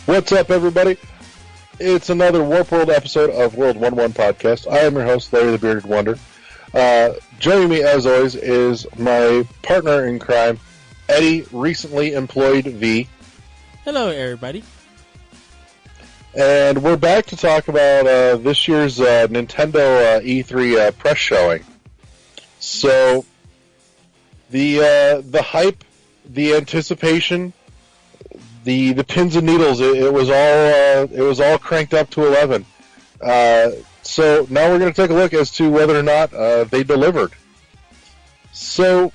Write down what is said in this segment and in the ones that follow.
What's up, everybody? It's another Warp World episode of World 1-1 Podcast. I am your host, Larry the Bearded Wonder. Joining me, as always, is my partner in crime, Eddie, recently employed V. Hello, everybody. And we're back to talk about this year's Nintendo E3 press showing. So, the hype, the anticipation, the pins and needles, it was all cranked up to 11. So now we're going to take a look as to whether or not they delivered. So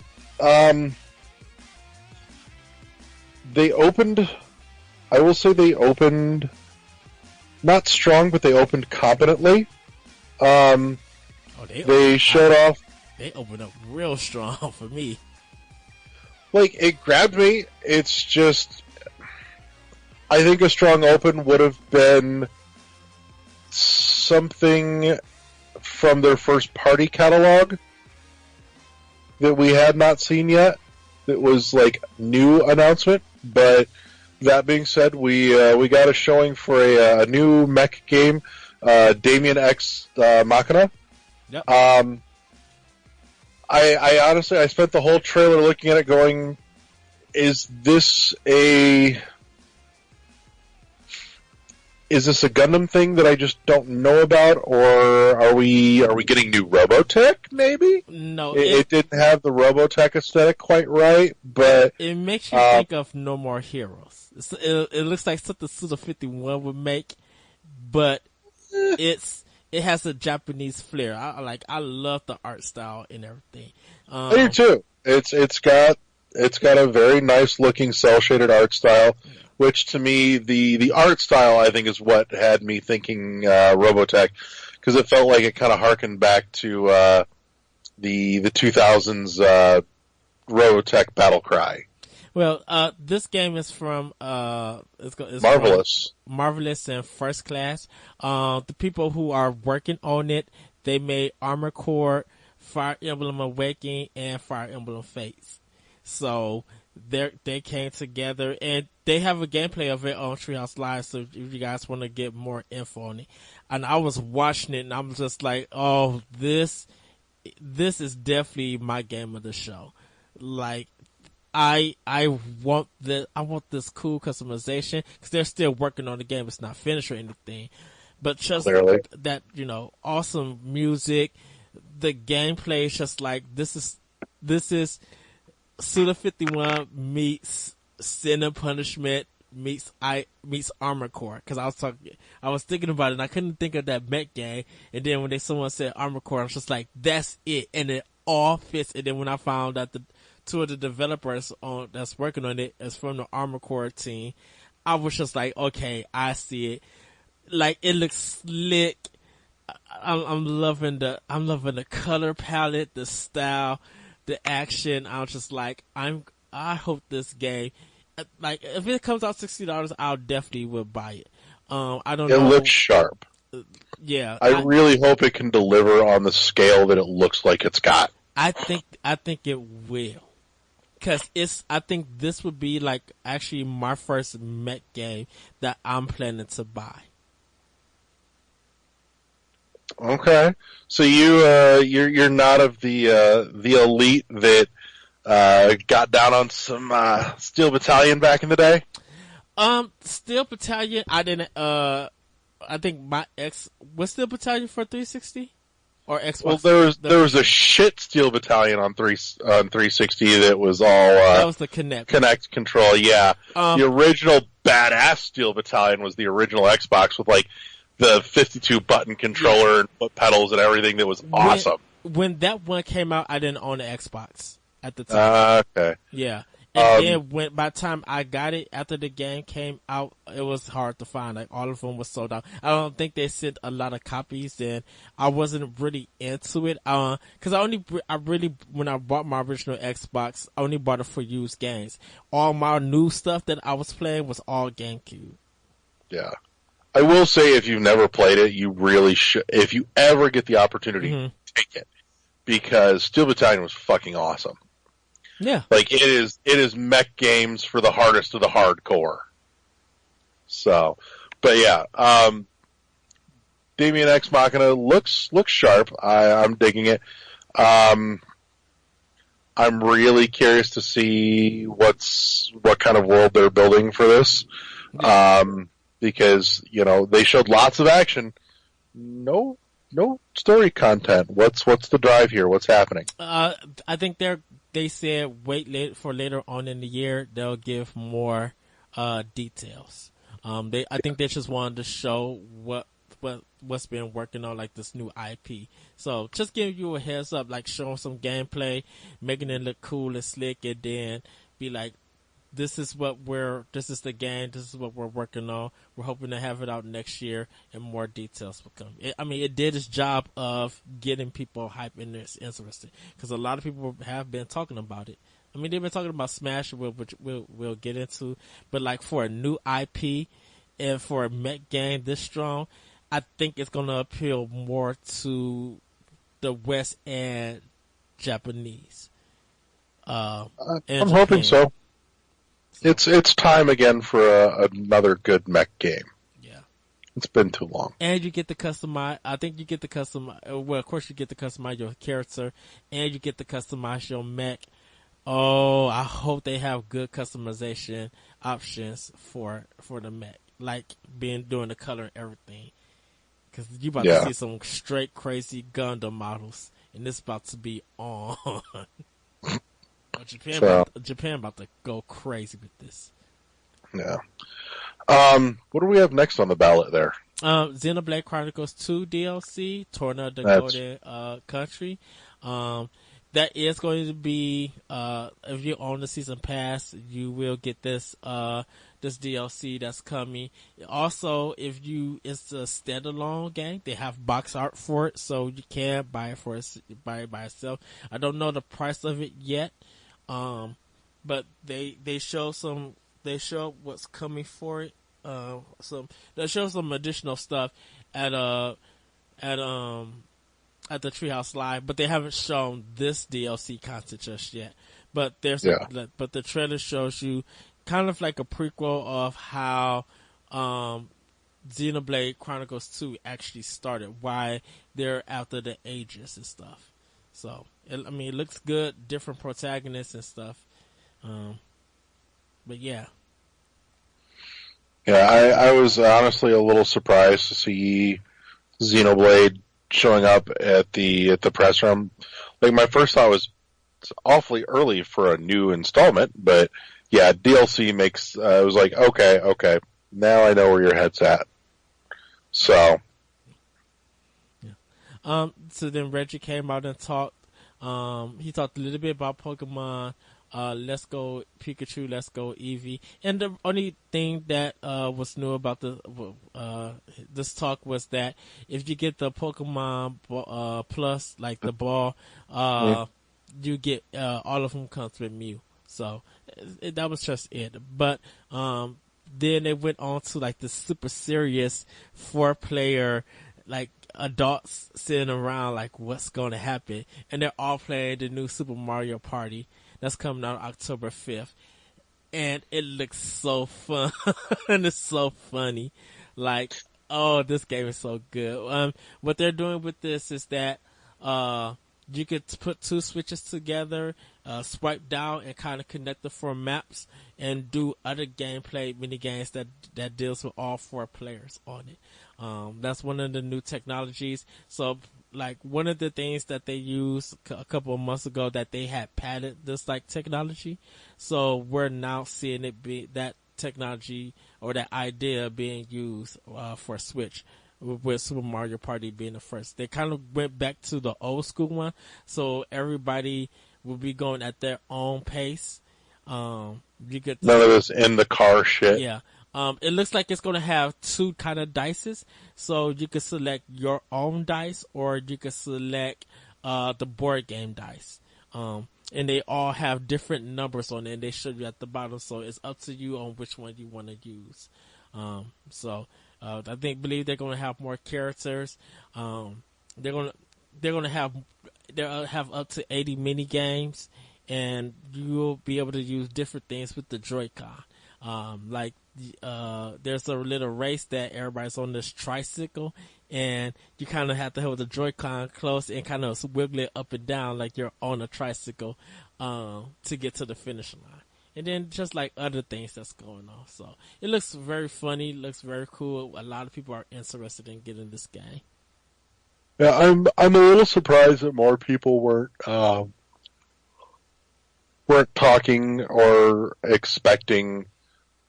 they opened. I will say they opened not strong, but they opened competently. They showed off. They opened up real strong for me. Like, it grabbed me. It's just, I think a strong open would have been something from their first party catalog that we had not seen yet. That was like new announcement. But that being said, we got a showing for a new mech game, Damien X Machina. Yep. I honestly, I spent the whole trailer looking at it going, is this a Gundam thing that I just don't know about, or are we getting new Robotech, maybe? No. It didn't have the Robotech aesthetic quite right, but it makes you think of No More Heroes. It looks like something Suda 51 would make, but it has a Japanese flair. I love the art style and everything. I do too. It's got a very nice looking cel shaded art style, which to me the art style I think is what had me thinking Robotech, because it felt like it kind of harkened back to the 2000s Robotech Battle Cry. Well, this game is from it's Marvelous. Marvelous and First Class. The people who are working on it, they made Armored Core, Fire Emblem Awakening, and Fire Emblem Fates. So they came together, and they have a gameplay of it on Treehouse Live. So if you guys want to get more info on it, and I was watching it, and I'm just like, oh, this is definitely my game of the show. Like, I want this cool customization, because they're still working on the game. It's not finished or anything, but just Clearly. that, awesome music. The gameplay is just like, this is Suda 51 meets Sin and Punishment meets Armored Core. Because I was thinking about it, and I couldn't think of that mech game. And then when someone said Armored Core, I was just like, that's it, and it all fits. And then when I found out two of the developers that's working on it is from the Armored Core team, I was just like, okay, I see it. Like, it looks slick. I'm loving the color palette, the style, the action. I was just like, I hope this game, like, if it comes out $60, I'll definitely will buy it. I don't know. It looks sharp. Yeah. I really hope it can deliver on the scale that it looks like it's got. I think it will. Cause I think this would be like actually my first mech game that I'm planning to buy. Okay, so you're not of the elite that got down on some Steel Battalion back in the day. Steel Battalion, I didn't. I think my ex was Steel Battalion for 360 or Xbox. Well, there was a shit Steel Battalion on 360 that was all that was the Kinect control. Yeah, the original badass Steel Battalion was the original Xbox with like the 52 button controller and foot pedals and everything. That was awesome. When that one came out, I didn't own an Xbox at the time. Okay. Yeah. And then by the time I got it, after the game came out, it was hard to find. Like, all of them were sold out. I don't think they sent a lot of copies, and I wasn't really into it. Cause when I bought my original Xbox, I only bought it for used games. All my new stuff that I was playing was all GameCube. Yeah. I will say, if you've never played it, you really should. If you ever get the opportunity, take it, because Steel Battalion was fucking awesome. Yeah, like it is mech games for the hardest of the hardcore. So, but yeah, Damien X Machina looks sharp. I'm digging it. Um, I'm really curious to see what kind of world they're building for this. Because, they showed lots of action. No story content. What's the drive here? What's happening? I think they said wait for later on in the year. They'll give more details. I think they just wanted to show what's been working on, like this new IP. So just giving you a heads up, like showing some gameplay, making it look cool and slick, and then be like, this is the game, this is what we're working on. We're hoping to have it out next year and more details will come. It did its job of getting people hyped and interested, because a lot of people have been talking about it. They've been talking about Smash, which we'll get into, but like for a new IP and for a mech game this strong, I think it's going to appeal more to the West and Japanese. I'm hoping so. It's time again for another good mech game. Yeah, it's been too long. And you get to customize. I think you get to customize. Well, of course you get to customize your character, and you get to customize your mech. Oh, I hope they have good customization options for the mech, like doing the color and everything. Because you about to see some straight crazy Gundam models, and it's about to be on. Japan about to go crazy with this. Yeah. What do we have next on the ballot there? Xenoblade Chronicles 2 DLC, Torna the Golden Country. That is going to be, if you own the season pass, you will get this DLC that's coming. Also, it's a standalone game, they have box art for it, so you can buy it by itself. I don't know the price of it yet. But they show what's coming for it. They show some additional stuff at the Treehouse Live, but they haven't shown this DLC content just yet. But but the trailer shows you kind of like a prequel of how Xenoblade Chronicles 2 actually started, why they're after the Aegis and stuff. So, it looks good, different protagonists and stuff. But yeah. Yeah, I was honestly a little surprised to see Xenoblade showing up at the press room. Like, my first thought was, it's awfully early for a new installment, but yeah, DLC makes, I was like, okay, now I know where your head's at. So. So then Reggie came out and talked. He talked a little bit about Pokemon. Let's Go Pikachu, Let's Go Eevee. And the only thing that was new about this talk was that if you get the Pokemon Plus, like the ball, you get all of them comes with Mew. So that was just it. But then they went on to like the super serious 4-player, like adults sitting around like what's going to happen, and they're all playing the new Super Mario Party that's coming out October 5th, and it looks so fun and it's so funny. Like, oh, this game is so good. What they're doing with this is that you could put two switches together, swipe down and kind of connect the 4 maps, and do other gameplay mini games that deals with all 4 players on it. That's one of the new technologies. So, like, one of the things that they used a couple of months ago, that they had patented this like technology. So we're now seeing it be that technology or that idea being used for Switch, with Super Mario Party being the first. They kind of went back to the old school one, so everybody will be going at their own pace. You get none of this in the car shit. Yeah. It looks like it's going to have 2 kind of dices, so you can select your own dice, or you can select the board game dice. And they all have different numbers on it, and they show you at the bottom, so it's up to you on which one you want to use. I believe they're going to have more characters. They're going to have up to 80 mini games, and you'll be able to use different things with the Joy-Con. There's a little race that everybody's on this tricycle, and you kind of have to hold the Joy-Con close and kind of wiggle it up and down like you're on a tricycle to get to the finish line. And then just like other things that's going on. So it looks very funny, looks very cool. A lot of people are interested in getting this game. Yeah, I'm a little surprised that more people weren't talking or expecting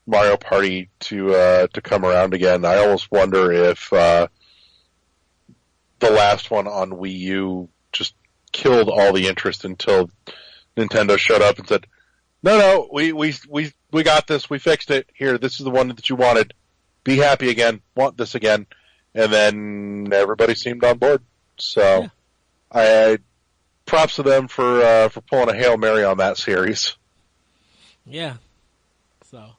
Mario Party to come around again. I almost wonder if the last one on Wii U just killed all the interest until Nintendo showed up and said, "No, we got this. We fixed it. Here, this is the one that you wanted. Be happy again. Want this again." And then everybody seemed on board. So, yeah. I props to them for pulling a Hail Mary on that series. Yeah. So,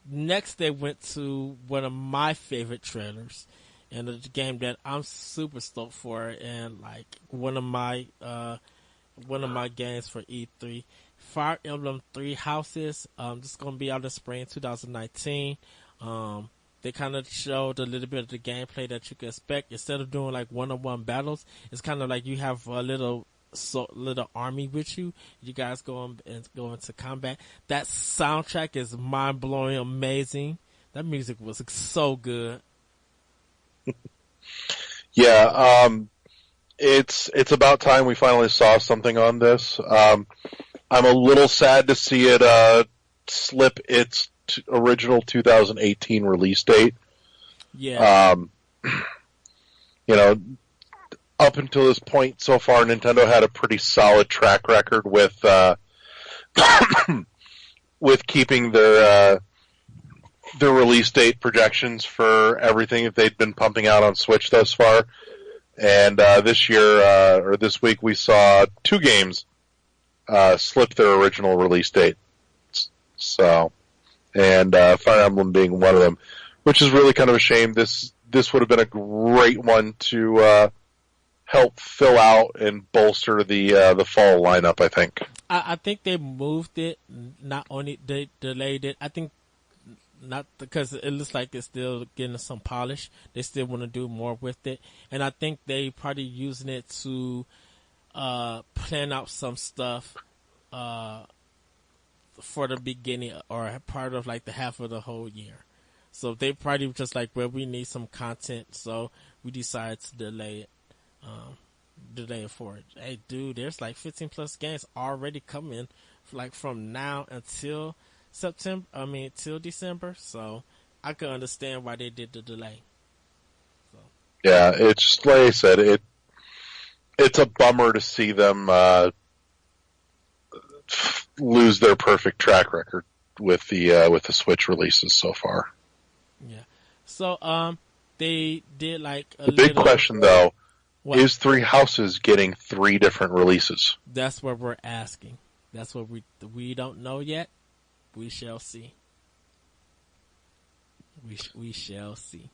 next they went to one of my favorite trailers, and it's a game that I'm super stoked for, and like one of my games for E3. Fire Emblem Three Houses. This is gonna be out in spring 2019. They kind of showed a little bit of the gameplay that you can expect. Instead of doing like one-on-one battles, it's kind of like you have a little army with you. You guys go into combat. That soundtrack is mind-blowing, amazing. That music was so good. Yeah, it's about time we finally saw something on this. I'm a little sad to see it slip its original 2018 release date. Yeah. Up until this point so far, Nintendo had a pretty solid track record with with keeping their release date projections for everything that they'd been pumping out on Switch thus far. And this week we saw two games slip their original release date. So, and Fire Emblem being one of them, which is really kind of a shame. This would have been a great one to help fill out and bolster the fall lineup, I think. I think they moved it. Not only they delayed it. I think not because it looks like it's still getting some polish. They still want to do more with it, and I think they probably using it to plan out some stuff for the beginning or part of like the half of the whole year. So they probably just like, well, we need some content, so we decided to delay it for it. Hey, dude, there's like 15 plus games already coming, like from now until till December. So I can understand why they did the delay. So. Yeah, it's just like I said, it's a bummer to see them lose their perfect track record with the Switch releases so far. Yeah. So they did like the big question though. What? Is Three Houses getting 3 different releases? That's what we're asking. That's what we don't know yet. We shall see. We shall see.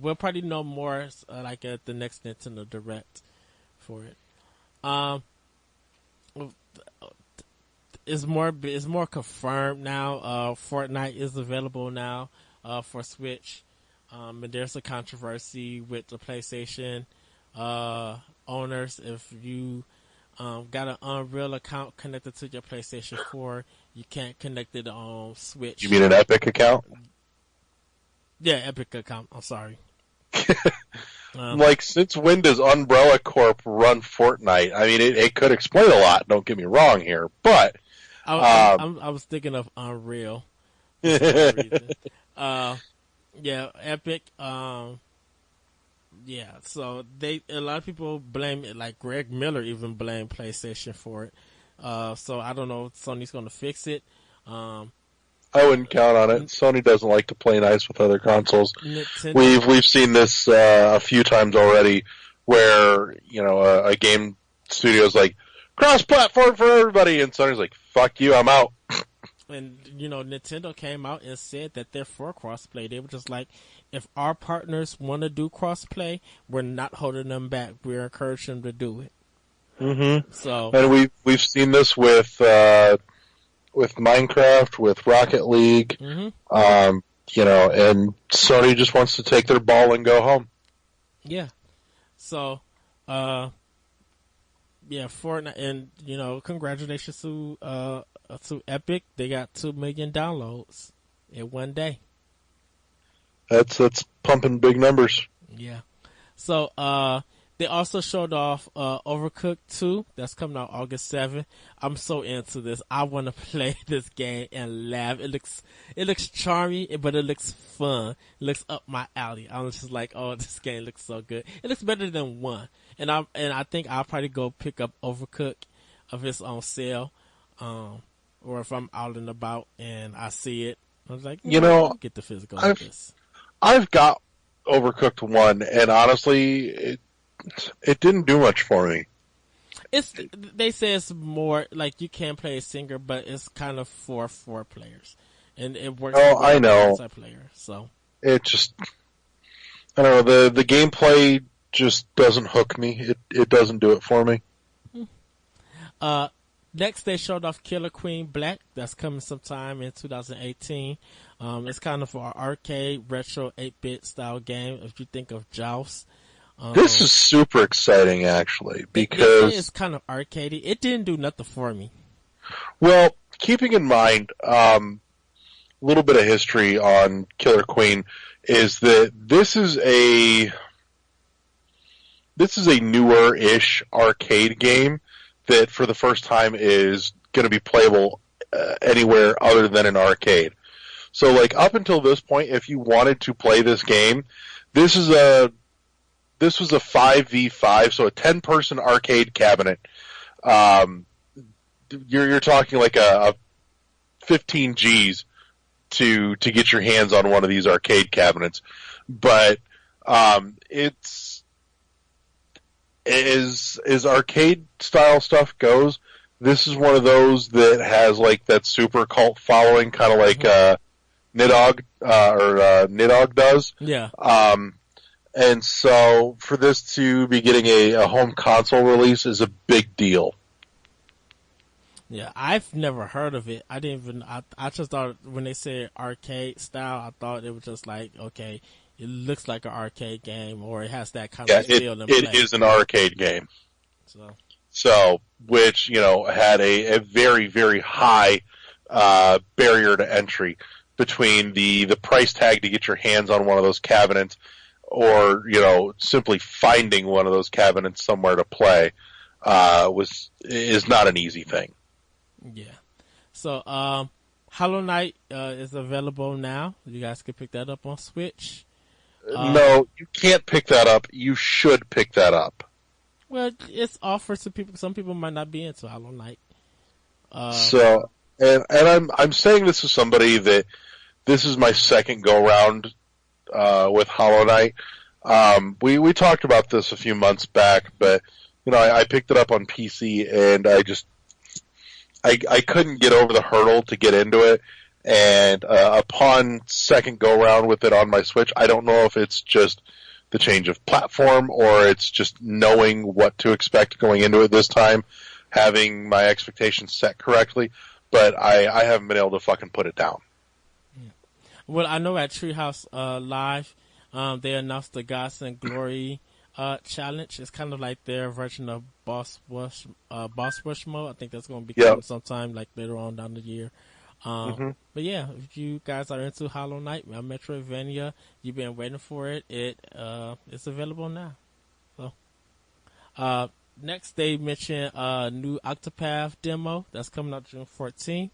We'll probably know more like at the next Nintendo Direct for it. It's more confirmed now. Fortnite is available now for Switch. And there's a controversy with the PlayStation owners. If you got an Unreal account connected to your PlayStation 4, you can't connect it on Switch. You mean an Epic account? Yeah, Epic account. I'm sorry. Since when does Umbrella Corp run Fortnite? I mean, it could explain a lot. Don't get me wrong here, but I was thinking of Unreal. Yeah, Epic. Yeah, so a lot of people blame it. Like Greg Miller even blamed PlayStation for it. So I don't know if Sony's going to fix it. I wouldn't count on it. Sony doesn't like to play nice with other consoles. Nintendo. We've seen this a few times already, where a game studio's like cross-platform for everybody, and Sony's like, "Fuck you, I'm out." And Nintendo came out and said that they're for crossplay. They were just like, if our partners want to do crossplay, we're not holding them back. We're encouraging them to do it. Mm-hmm. So, and we've seen this with with Minecraft, with Rocket League, Hmm. and Sony just wants to take their ball and go home. Yeah. So, yeah, Fortnite, and congratulations to Epic. They got 2 million downloads in one day. That's pumping big numbers. Yeah. So, they also showed off Overcooked 2. That's coming out August 7th. I'm so into this. I want to play this game and laugh. It looks charming, but it looks fun. It looks up my alley. I'm just like, oh, this game looks so good. It looks better than 1. And I think I'll probably go pick up Overcooked if it's on sale, or if I'm out and about and I see it. I was like, let me get the physical of this. I've got Overcooked 1, and honestly, it didn't do much for me. They say it's more like you can play a singer, but it's kind of for 4 players, and it works. Oh, I know. Multiplayer, so It just, I don't know, the gameplay just doesn't hook me. It doesn't do it for me. Next they showed off Killer Queen Black. That's coming sometime in 2018. It's kind of an arcade retro 8-bit style game. If you think of Joust. This is super exciting, actually, because it's kind of arcadey. It didn't do nothing for me. Well, keeping in mind a little bit of history on Killer Queen is that this is a newer-ish arcade game that for the first time is going to be playable anywhere other than an arcade. So, like, up until this point, if you wanted to play this game, this was a 5v5, so a 10-person arcade cabinet. You're talking like a 15 G's to get your hands on one of these arcade cabinets, but it's as arcade style stuff goes. This is one of those that has like that super cult following, kind of like Nidhogg Nidhogg does. Yeah. And so for this to be getting a home console release is a big deal. Yeah, I've never heard of it. I didn't even. I just thought when they said arcade style, I thought it was just like, okay, it looks like an arcade game, or it has that kind of feel. It is an arcade game. So which had a very, very high barrier to entry between the price tag to get your hands on one of those cabinets, or simply finding one of those cabinets somewhere to play is not an easy thing. Yeah. So Hollow Knight is available now. You guys can pick that up on Switch. No, you can't pick that up. You should pick that up. Well, it's offered to people. Some people might not be into Hollow Knight. And I'm saying this as somebody that this is my second go round with Hollow Knight. We talked about this a few months back, but I picked it up on PC, and I couldn't get over the hurdle to get into it. And upon second go round with it on my Switch, I don't know if it's just the change of platform or it's just knowing what to expect going into it this time, having my expectations set correctly, but I haven't been able to fucking put it down. Well, I know at Treehouse Live, they announced the Gods and Glory challenge. It's kind of like their version of Boss Rush mode. I think that's going to be coming sometime like later on down the year. But yeah, if you guys are into Hollow Knight, Metroidvania, you've been waiting for it. It's available now. So, next they mentioned a new Octopath demo that's coming out June 14th.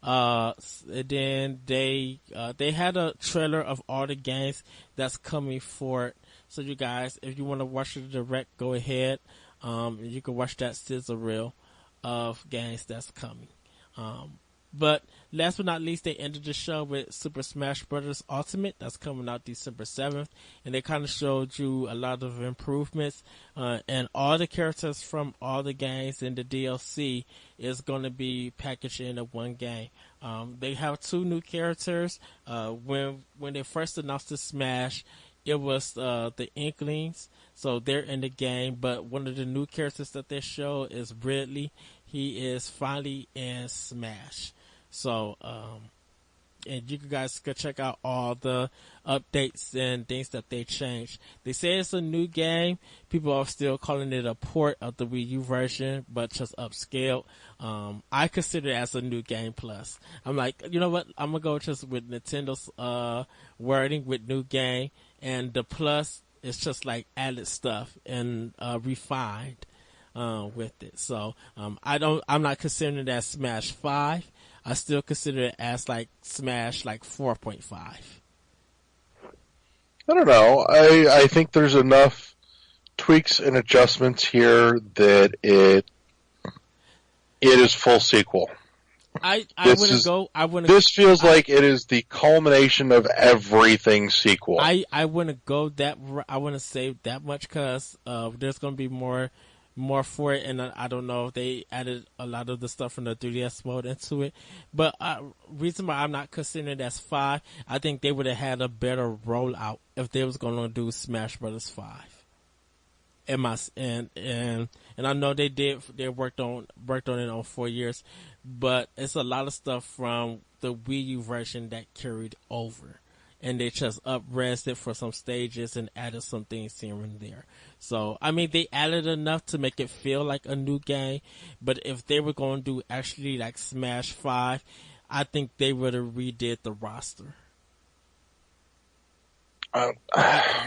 And then they had a trailer of all the games that's coming for it. So you guys, if you want to watch the direct, go ahead. You can watch that sizzle reel of games that's coming. But last but not least, they ended the show with Super Smash Bros. Ultimate. That's coming out December 7th. And they kind of showed you a lot of improvements. And all the characters from all the games in the DLC is going to be packaged into one game. They have 2 new characters. When they first announced the Smash, it was the Inklings. So they're in the game. But one of the new characters that they show is Ridley. he is finally in Smash. So, and you guys can check out all the updates and things that they changed. They say it's a new game. People are still calling it a port of the Wii U version, but just upscaled. I consider it as a new game plus. I'm like, you know what? I'm gonna go just with Nintendo's wording with new game, and the plus is just like added stuff and refined with it. So I'm not considering it as Smash 5. I still consider it as like Smash like 4.5. I don't know. I think there's enough tweaks and adjustments here that it is full sequel. I wouldn't. This feels like it is the culmination of everything sequel. I wouldn't go that. I wouldn't say that much because there's going to be more for it, and I don't know if they added a lot of the stuff from the 3DS mode into it. But reason why I'm not considering it as 5, I think they would have had a better rollout if they was going to do Smash Brothers 5. And I know they worked on it on 4 years, but it's a lot of stuff from the Wii U version that carried over. And they just up-resed it for some stages and added some things here and there. So, I mean, they added enough to make it feel like a new game. But if they were going to do actually like Smash 5, I think they would have redid the roster.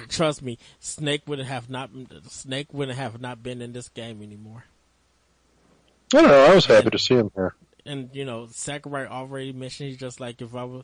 Trust me, Snake wouldn't have not been in this game anymore. I don't know. I was happy to see him here. And you know, Sakurai already mentioned he's just like if I were.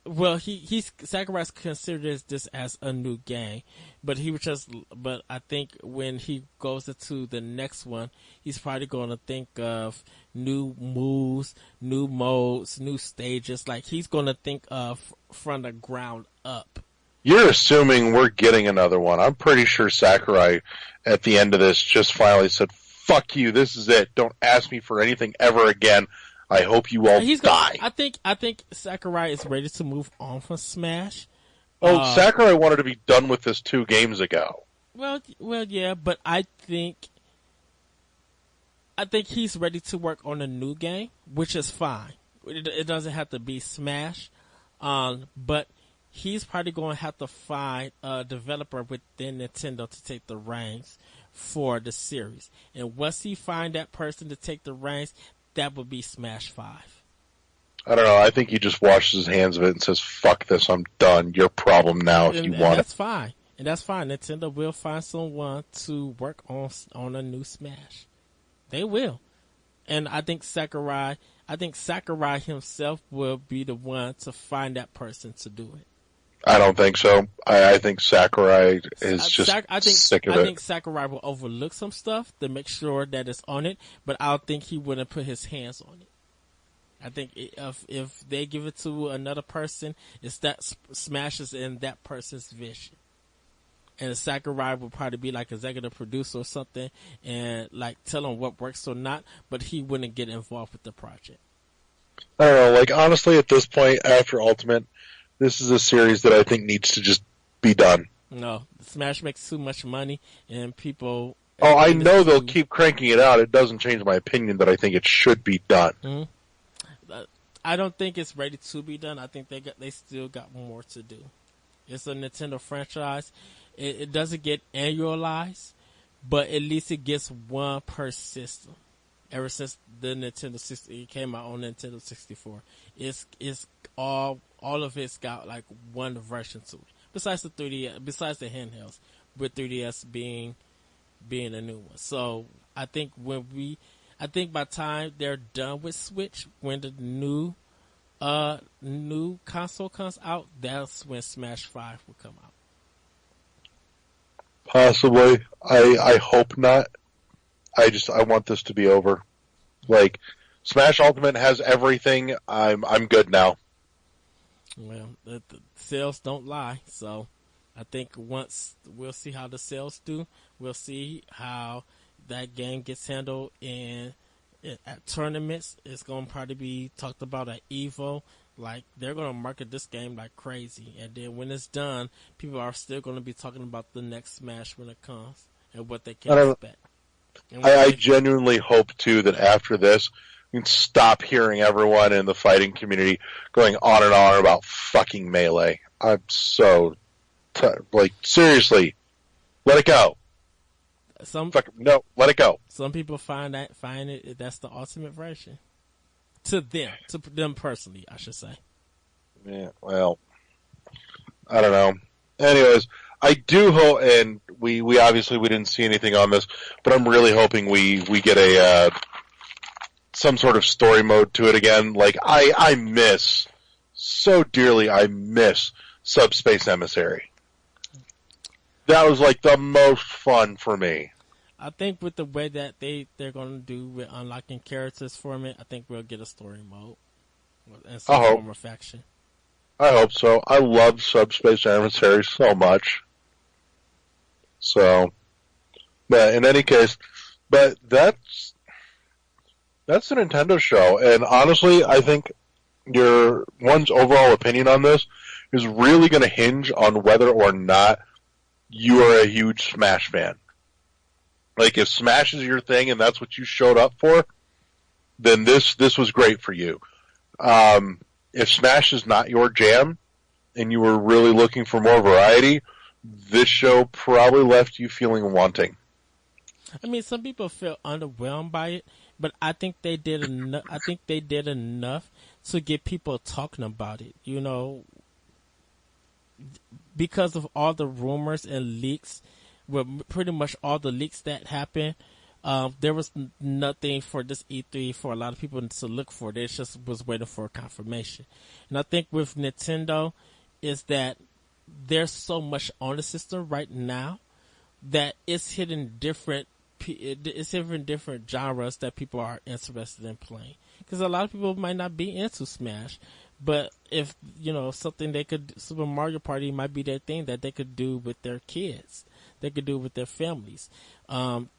Well, Sakurai's considered this as a new game, but I think when he goes into the next one, he's probably going to think of new moves, new modes, new stages. Like he's going to think of from the ground up. You're assuming we're getting another one. I'm pretty sure Sakurai at the end of this just finally said, "Fuck you, this is it. Don't ask me for anything ever again. I hope you all die." I think Sakurai is ready to move on from Smash. Sakurai wanted to be done with this 2 games ago. Well, yeah, but I think he's ready to work on a new game, which is fine. It doesn't have to be Smash, but he's probably going to have to find a developer within Nintendo to take the reins for the series. And once he find that person to take the reins, that would be Smash 5. I don't know. I think he just washes his hands of it and says, "Fuck this, I'm done. Your problem now if you want it." That's fine. And that's fine. Nintendo will find someone to work on a new Smash. They will. And I think Sakurai himself will be the one to find that person to do it. I don't think so. I think Sakurai is just sick of it. I think Sakurai will overlook some stuff to make sure that it's on it, but I don't think he wouldn't put his hands on it. I think if they give it to another person, it's that smashes in that person's vision. And Sakurai will probably be like executive producer or something and like tell him what works or not, but he wouldn't get involved with the project. I don't know. Like, honestly, at this point, after Ultimate, this is a series that I think needs to just be done. No, Smash makes too much money, and people... Oh, I know they'll keep cranking it out. It doesn't change my opinion that I think it should be done. Mm-hmm. I don't think it's ready to be done. I think they still got more to do. It's a Nintendo franchise. It doesn't get annualized, but at least it gets one per system. Ever since the Nintendo 60, it came out on Nintendo 64, it's all of it's got like one version to it. Besides the 3DS, besides the handhelds, with 3DS being a new one. So I think by the time they're done with Switch, when the new console comes out, that's when Smash 5 will come out. Possibly. I hope not. I want this to be over. Like, Smash Ultimate has everything. I'm good now. Well, the sales don't lie, so I think once we'll see how the sales do. We'll see how that game gets handled at tournaments. It's going to probably be talked about at EVO. Like, they're going to market this game like crazy. And then when it's done, people are still going to be talking about the next Smash when it comes and what they can expect. I genuinely hope, too, that after this, we can stop hearing everyone in the fighting community going on and on about fucking Melee. I'm so... seriously, let it go. No, let it go. Some people find it that's the ultimate version. To them personally, I should say. Yeah, well, I don't know. Anyways, I do hope, and we obviously we didn't see anything on this, but I'm really hoping we get a some sort of story mode to it again. Like I miss so dearly. I miss Subspace Emissary. That was like the most fun for me. I think with the way that they're going to do with unlocking characters from it, I think we'll get a story mode and some form of faction. I hope so. I love Subspace Emissary so much. So, but in any case, but that's the Nintendo show, and honestly, I think one's overall opinion on this is really going to hinge on whether or not you are a huge Smash fan. Like, if Smash is your thing and that's what you showed up for, then this was great for you. If Smash is not your jam and you were really looking for more variety, this show probably left you feeling wanting. I mean, some people feel underwhelmed by it, but I think they did enough. I think they did enough to get people talking about it. You know, because of all the rumors and leaks. With pretty much all the leaks that happened, there was nothing for this E3 for a lot of people to look for. They just was waiting for confirmation. And I think with Nintendo is that there's so much on the system right now that it's hitting different genres that people are interested in playing. Because a lot of people might not be into Smash, but if, something Super Mario Party might be their thing that they could do with their kids. They could do with their families.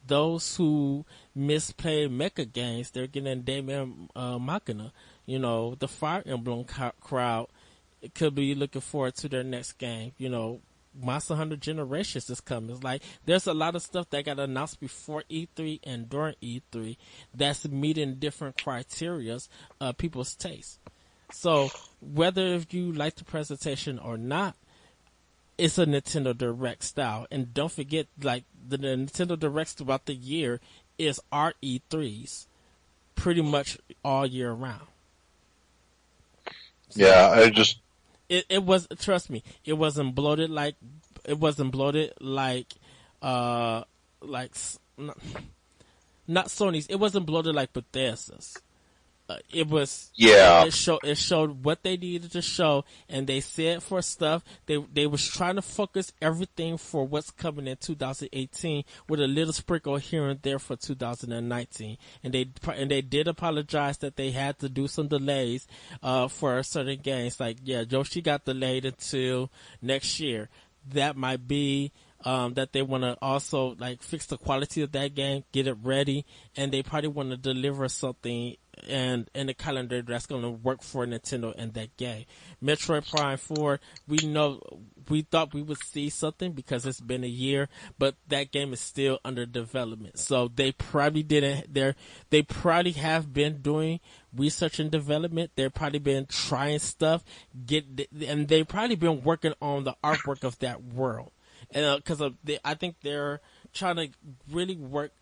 Those who misplay mecha games, they're getting Daemon Machina. The Fire Emblem crowd could be looking forward to their next game. Monster Hunter Generations is coming. It's like there's a lot of stuff that got announced before E3 and during E3 that's meeting different criterias of people's taste. So whether if you like the presentation or not, it's a Nintendo Direct style. And don't forget, like, the Nintendo Directs throughout the year is our E3s pretty much all year round. So yeah, it was, trust me, it wasn't bloated like not Sony's. It wasn't bloated like Bethesda's. It was, yeah. It showed what they needed to show, and they said for stuff they was trying to focus everything for what's coming in 2018 with a little sprinkle here and there for 2019. And they did apologize that they had to do some delays for certain games. Like, Yoshi got delayed until next year. That might be that they want to also like fix the quality of that game, get it ready, and they probably want to deliver something and in the calendar that's going to work for Nintendo and that game. Metroid Prime 4, we thought we would see something because it's been a year, but that game is still under development. So they probably they probably have been doing research and development. They've probably been trying stuff, and they've probably been working on the artwork of that world. And I think they're trying to really work,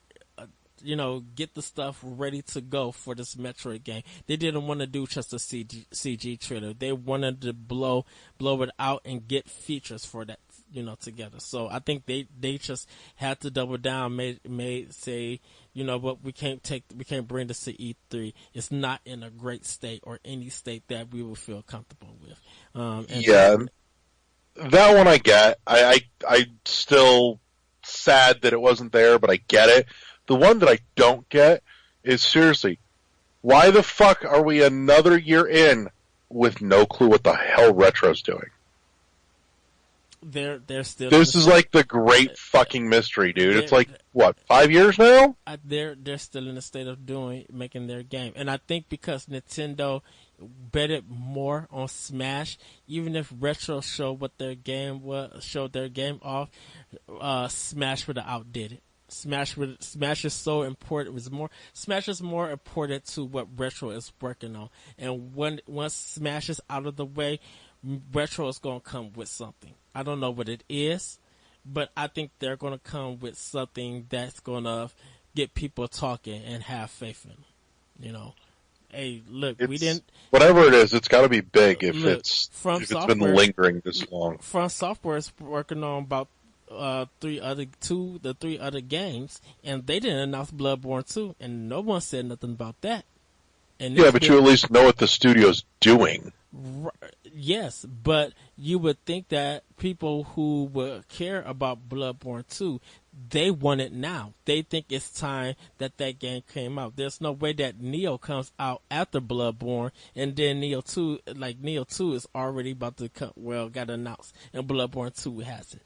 get the stuff ready to go for this Metroid game. They didn't want to do just a CG trailer. They wanted to blow it out and get features for that, together. So I think they just had to double down, may say, what we can't bring this to E3. It's not in a great state or any state that we will feel comfortable with. That one I get. I still sad that it wasn't there, but I get it. The one that I don't get is, seriously, why the fuck are we another year in with no clue what the hell Retro's doing? They're still. This is like the great fucking mystery, dude. It's like, what, 5 years now? They're still in the state of making their game, and I think because Nintendo betted more on Smash, even if Retro showed what their game was, showed their game off, Smash would have outdid it. Smash is so important. Smash is more important to what Retro is working on. And once Smash is out of the way, Retro is going to come with something. I don't know what it is, but I think they're going to come with something that's going to get people talking and have faith in them. You know, hey, look, we didn't. Whatever it is, it's got to be big if Look, it's been lingering this long. From Software is working on about the three other games, and they didn't announce Bloodborne 2, and no one said nothing about that. And yeah, but you at least know what the studio's doing. Yes, but you would think that people who would care about Bloodborne 2, they want it now. They think it's time that game came out. There's no way that Neo comes out after Bloodborne, and then Neo 2 is already about to got announced, and Bloodborne 2 hasn't.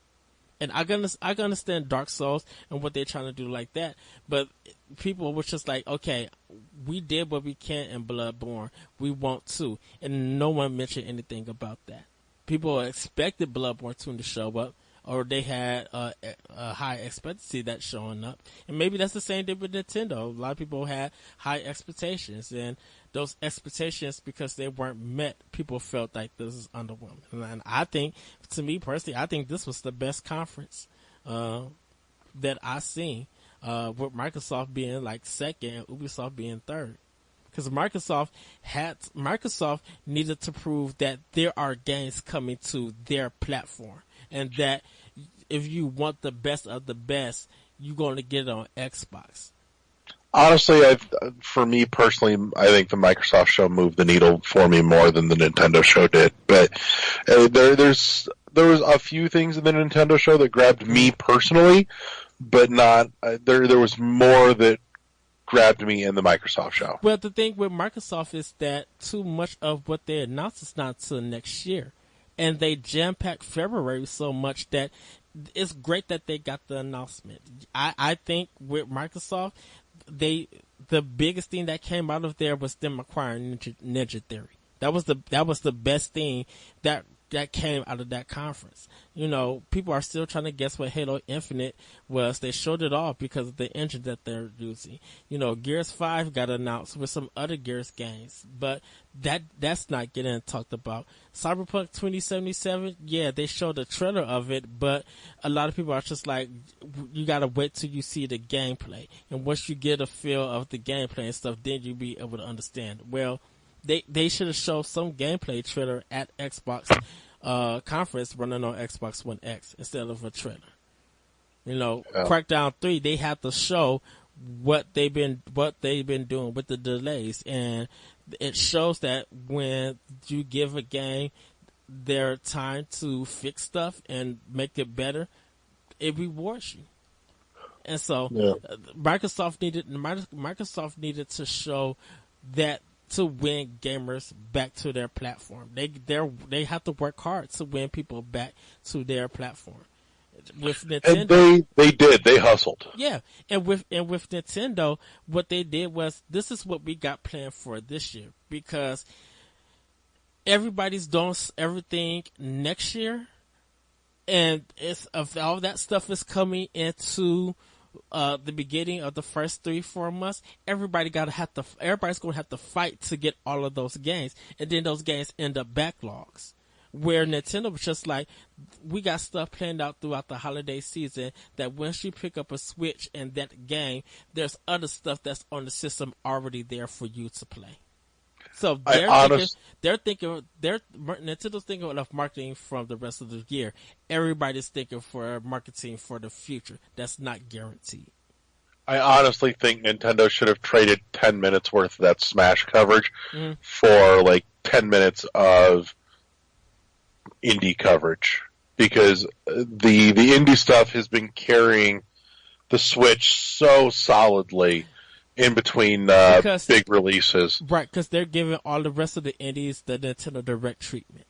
And I can understand Dark Souls and what they're trying to do like that, but people were just like, okay, we did what we can in Bloodborne, we want to, and no one mentioned anything about that. People expected Bloodborne 2 to show up, or they had a high expectancy that's showing up, and maybe that's the same thing with Nintendo. A lot of people had high expectations, and those expectations, because they weren't met, people felt like this is underwhelming. And I think, to me personally, I think this was the best conference that I seen, with Microsoft being like second and Ubisoft being third. Because Microsoft needed to prove that there are games coming to their platform, and that if you want the best of the best, you're going to get it on Xbox. Honestly, for me personally, I think the Microsoft show moved the needle for me more than the Nintendo show did. But there was a few things in the Nintendo show that grabbed me personally, but not there was more that grabbed me in the Microsoft show. Well, the thing with Microsoft is that too much of what they announced is not until next year, and they jam-packed February so much that it's great that they got the announcement. I think with Microsoft, the biggest thing that came out of there was them acquiring Ninja Theory. That was the best thing that came out of that conference. You know, people are still trying to guess what Halo Infinite was. They showed it off because of the engine that they're using. You know, Gears 5 got announced with some other Gears games, but that's not getting talked about. Cyberpunk 2077, yeah, they showed a trailer of it, but a lot of people are just like, you gotta wait till you see the gameplay. And once you get a feel of the gameplay and stuff, then you'll be able to understand. Well, they should have shown some gameplay trailer at Xbox conference running on Xbox One X instead of a trailer. You know, yeah. Crackdown 3, they have to show what they've been doing with the delays, and it shows that when you give a game their time to fix stuff and make it better, it rewards you. And so Microsoft needed to show that to win gamers back to their platform. They have to work hard to win people back to their platform. With Nintendo, and they did. They hustled. Yeah, and with Nintendo, what they did was, this is what we got planned for this year, because everybody's doing everything next year, and all that stuff is coming into the beginning of the first 3-4 months. Everybody's going to have to fight to get all of those games, and then those games end up backlogs. Where Nintendo was just like, we got stuff planned out throughout the holiday season, that once you pick up a Switch and that game, there's other stuff that's on the system already there for you to play. So Nintendo's thinking of marketing from the rest of the year. Everybody's thinking for marketing for the future. That's not guaranteed. I honestly think Nintendo should have traded 10 minutes worth of that Smash coverage for like 10 minutes of indie coverage, because the indie stuff has been carrying the Switch so solidly in between big releases. Right, because they're giving all the rest of the indies the Nintendo Direct treatment.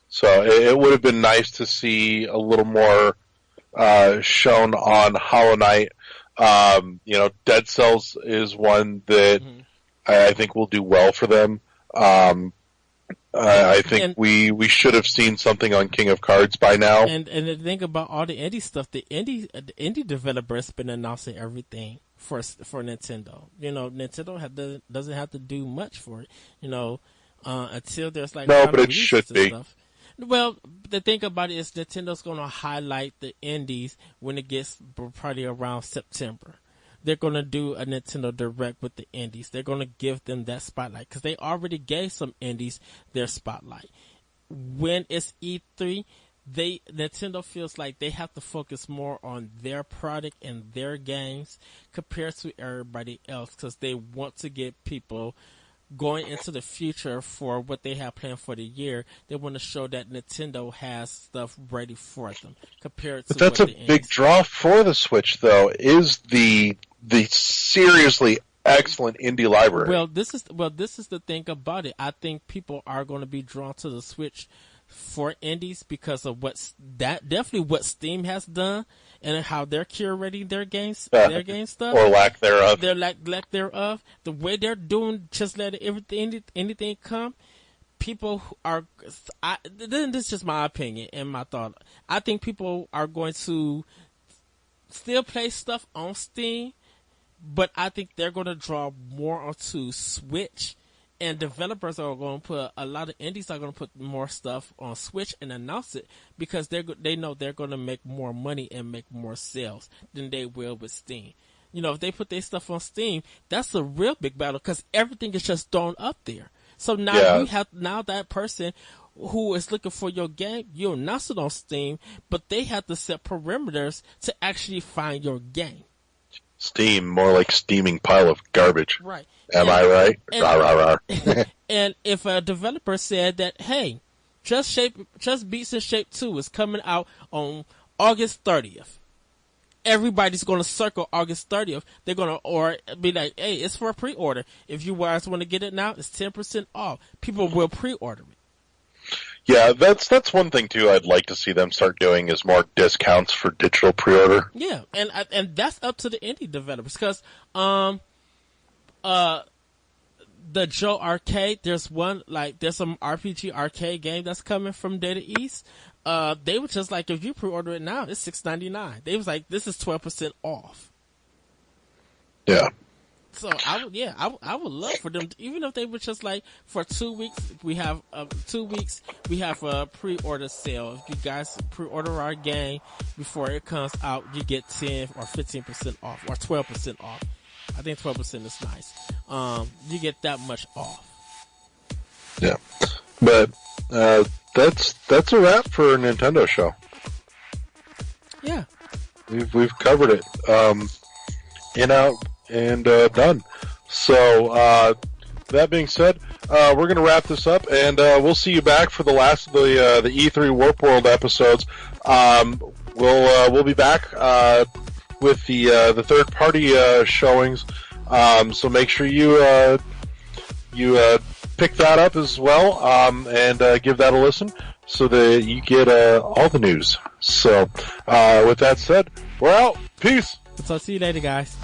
So it would have been nice to see a little more shown on Hollow Knight. Dead Cells is one that I think will do well for them. I think we should have seen something on King of Cards by now. And the thing about all the indie stuff, the indie developers been announcing everything for Nintendo. Nintendo doesn't have to do much for it. Until there's like no, but it should be. Stuff. Well, the thing about it is Nintendo's going to highlight the indies when it gets probably around September. They're going to do a Nintendo Direct with the indies. They're going to give them that spotlight because they already gave some indies their spotlight. When it's E3, Nintendo feels like they have to focus more on their product and their games compared to everybody else because they want to get people going into the future for what they have planned for the year. They want to show that Nintendo has stuff ready for them compared to. But that's a big draw for the Switch, though. Is the seriously excellent indie library. Well, this is the thing about it. I think people are going to be drawn to the Switch for indies because of definitely what Steam has done and how they're curating their games, their game stuff, or lack thereof. Their lack thereof. The way they're doing, just letting anything come. People are. This is just my opinion and my thought. I think people are going to still play stuff on Steam, but I think they're going to draw more onto Switch, and developers are going to put a lot of indies are going to put more stuff on Switch and announce it because they know they're going to make more money and make more sales than they will with Steam. If they put their stuff on Steam, that's a real big battle because everything is just thrown up there. So now you have that person who is looking for your game, you announce it on Steam, but they have to set perimeters to actually find your game. Steam, more like steaming pile of garbage. Right. Am I right? Rah, rah, rah. And if a developer said that, hey, Just Beats in Shape 2 is coming out on August 30th. Everybody's going to circle August 30th. They're going to or be like, hey, it's for a pre-order. If you guys want to get it now, it's 10% off. People will pre-order it. Yeah, that's one thing too. I'd like to see them start doing is more discounts for digital pre-order. Yeah, and that's up to the indie developers because the Joe Arcade, there's some RPG arcade game that's coming from Data East. They were just like, if you pre-order it now, it's $6.99. They was like, this is 12% off. Yeah. So I would love for them to, even if they were just like, for 2 weeks, we have a pre-order sale. If you guys pre-order our game before it comes out, you get 10 or 15% off or 12% off. I think 12% is nice. You get that much off. Yeah. But, that's a wrap for a Nintendo show. Yeah. We've covered it. In, out, and done. So, that being said, we're going to wrap this up, and we'll see you back for the last of the E3 Warp World episodes. We'll be back with the third party showings. So make sure you pick that up as well, and give that a listen so that you get all the news. So, with that said, we're out. Peace. So see you later, guys.